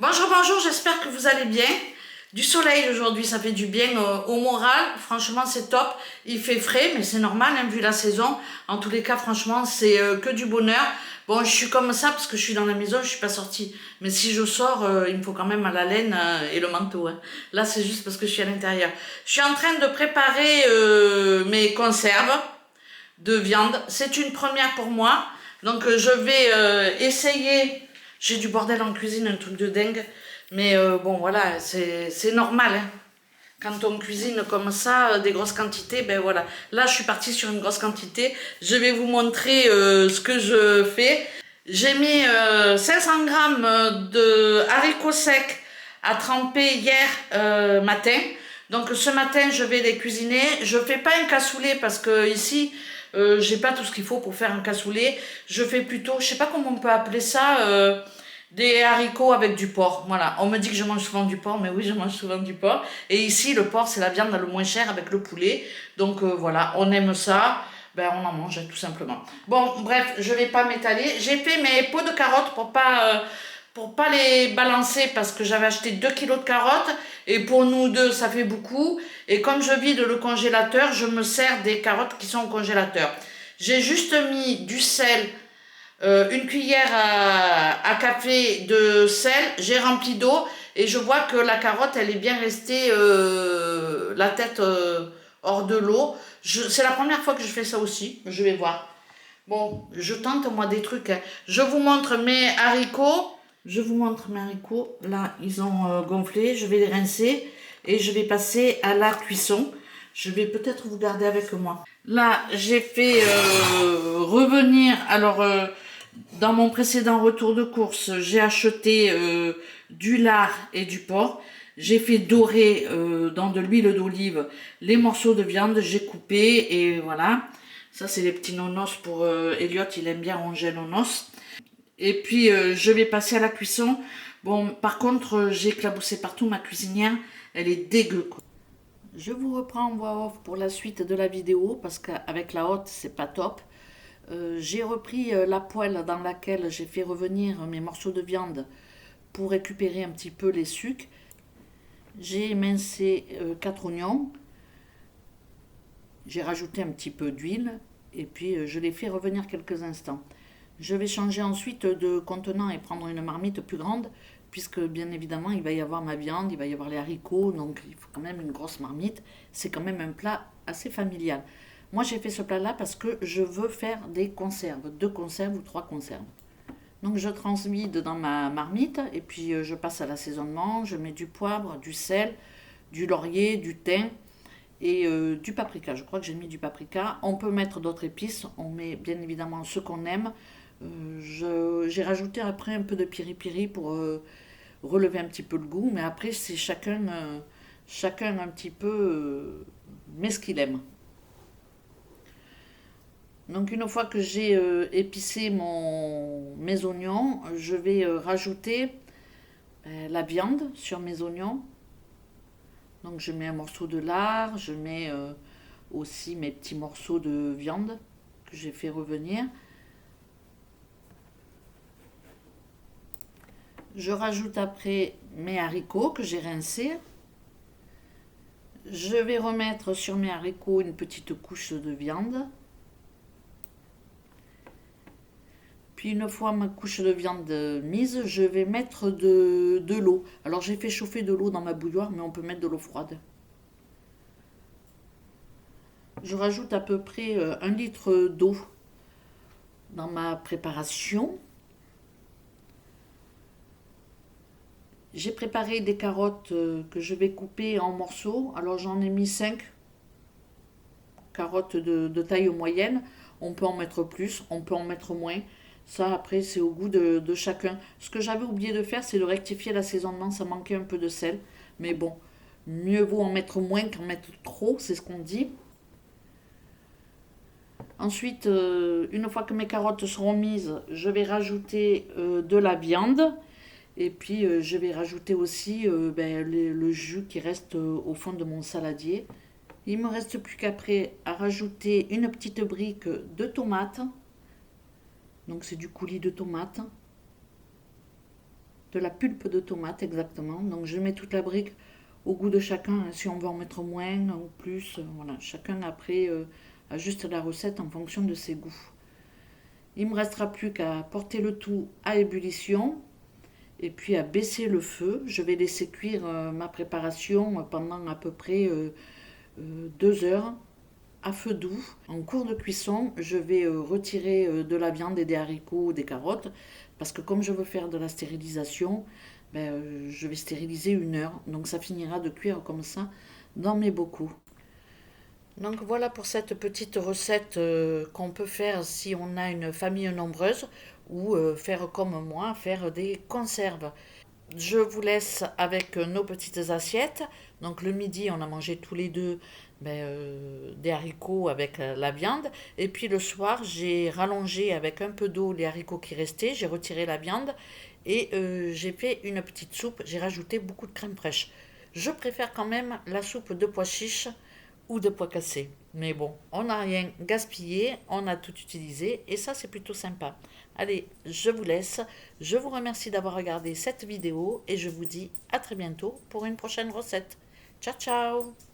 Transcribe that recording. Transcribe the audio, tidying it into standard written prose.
Bonjour, bonjour, j'espère que vous allez bien. Du soleil aujourd'hui, ça fait du bien au moral. Franchement, c'est top. Il fait frais, mais c'est normal, hein, vu la saison. En tous les cas, franchement, c'est que du bonheur. Bon, je suis comme ça parce que je suis dans la maison, je suis pas sortie. Mais si je sors, il me faut quand même la laine et le manteau, hein. Là, c'est juste parce que je suis à l'intérieur. Je suis en train de préparer mes conserves de viande. C'est une première pour moi. Donc je vais essayer. J'ai du bordel en cuisine, un truc de dingue. Mais bon voilà, c'est normal, hein. Quand on cuisine comme ça, des grosses quantités, ben voilà. Là, je suis partie sur une grosse quantité. Je vais vous montrer ce que je fais. J'ai mis 500 grammes de haricots secs à tremper hier matin. Donc ce matin, je vais les cuisiner. Je fais pas un cassoulet parce que ici, j'ai pas tout ce qu'il faut pour faire un cassoulet. Je fais plutôt, je sais pas comment on peut appeler ça, des haricots avec du porc. Voilà, on me dit que je mange souvent du porc, mais oui, je mange souvent du porc. Et ici, le porc, c'est la viande le moins chère avec le poulet. Donc voilà, on aime ça. Ben, on en mange tout simplement. Bon, bref, je vais pas m'étaler. J'ai fait mes pots de carottes pour pas les balancer parce que j'avais acheté 2 kilos de carottes et pour nous deux, ça fait beaucoup. Et comme je vide le congélateur, je me sers des carottes qui sont au congélateur. J'ai juste mis du sel, une cuillère à café de sel, j'ai rempli d'eau et je vois que la carotte, elle est bien restée la tête hors de l'eau. C'est la première fois que je fais ça aussi, je vais voir. Bon, je tente moi des trucs, hein. Je vous montre mes haricots. Je vous montre mes haricots. Là, ils ont gonflé. Je vais les rincer et je vais passer à la cuisson. Je vais peut-être vous garder avec moi. Là, j'ai fait revenir. Alors, dans mon précédent retour de course, j'ai acheté du lard et du porc. J'ai fait dorer dans de l'huile d'olive les morceaux de viande. J'ai coupé et voilà. Ça, c'est les petits nonos pour Elliot. Il aime bien ronger nonos. Et puis, je vais passer à la cuisson. Bon, par contre, j'ai éclaboussé partout ma cuisinière. Elle est dégueu, quoi. Je vous reprends en voix off pour la suite de la vidéo parce qu'avec la haute, c'est pas top. J'ai repris la poêle dans laquelle j'ai fait revenir mes morceaux de viande pour récupérer un petit peu les sucs. J'ai émincé 4 oignons. J'ai rajouté un petit peu d'huile et puis je les fais revenir quelques instants. Je vais changer ensuite de contenant et prendre une marmite plus grande puisque bien évidemment il va y avoir ma viande, il va y avoir les haricots, donc il faut quand même une grosse marmite. C'est quand même un plat assez familial. Moi j'ai fait ce plat-là parce que je veux faire des conserves, 2 conserves ou 3 conserves. Donc je transvide dans ma marmite et puis je passe à l'assaisonnement. Je mets du poivre, du sel, du laurier, du thym et du paprika. Je crois que j'ai mis du paprika. On peut mettre d'autres épices. On met bien évidemment ce qu'on aime. J'ai rajouté après un peu de piri-piri pour relever un petit peu le goût. Mais après, c'est chacun un petit peu met ce qu'il aime. Donc une fois que j'ai épicé mes oignons, je vais rajouter la viande sur mes oignons. Donc je mets un morceau de lard, je mets aussi mes petits morceaux de viande que j'ai fait revenir. Je rajoute après mes haricots que j'ai rincés. Je vais remettre sur mes haricots une petite couche de viande. Puis une fois ma couche de viande mise, je vais mettre de l'eau. Alors j'ai fait chauffer de l'eau dans ma bouilloire, mais on peut mettre de l'eau froide. Je rajoute à peu près 1 litre d'eau dans ma préparation. J'ai préparé des carottes que je vais couper en morceaux. Alors j'en ai mis 5 carottes de taille moyenne. On peut en mettre plus, on peut en mettre moins. Ça, après, c'est au goût de chacun. Ce que j'avais oublié de faire, c'est de rectifier l'assaisonnement. Ça manquait un peu de sel. Mais bon, mieux vaut en mettre moins qu'en mettre trop, c'est ce qu'on dit. Ensuite, une fois que mes carottes seront mises, je vais rajouter de la viande. Et puis, je vais rajouter aussi le jus qui reste au fond de mon saladier. Il ne me reste plus qu'après à rajouter une petite brique de tomates. Donc c'est du coulis de tomates. de la pulpe de tomate exactement. Donc je mets toute la brique au goût de chacun, hein, si on veut en mettre moins ou plus. Voilà, chacun après ajuste la recette en fonction de ses goûts. Il ne me restera plus qu'à porter le tout à ébullition et puis à baisser le feu. Je vais laisser cuire ma préparation pendant à peu près 2 heures à feu doux. En cours de cuisson, je vais retirer de la viande et des haricots ou des carottes parce que comme je veux faire de la stérilisation, je vais stériliser 1 heure. Donc ça finira de cuire comme ça dans mes bocaux. Donc voilà pour cette petite recette qu'on peut faire si on a une famille nombreuse ou faire comme moi, faire des conserves. Je vous laisse avec nos petites assiettes. Donc le midi, on a mangé tous les deux des haricots avec la viande. Et puis le soir, j'ai rallongé avec un peu d'eau les haricots qui restaient. J'ai retiré la viande et j'ai fait une petite soupe. J'ai rajouté beaucoup de crème fraîche. Je préfère quand même la soupe de pois chiches ou de pois cassés. Mais bon, on n'a rien gaspillé, on a tout utilisé et ça c'est plutôt sympa. Allez, je vous laisse. Je vous remercie d'avoir regardé cette vidéo et je vous dis à très bientôt pour une prochaine recette. Ciao ciao!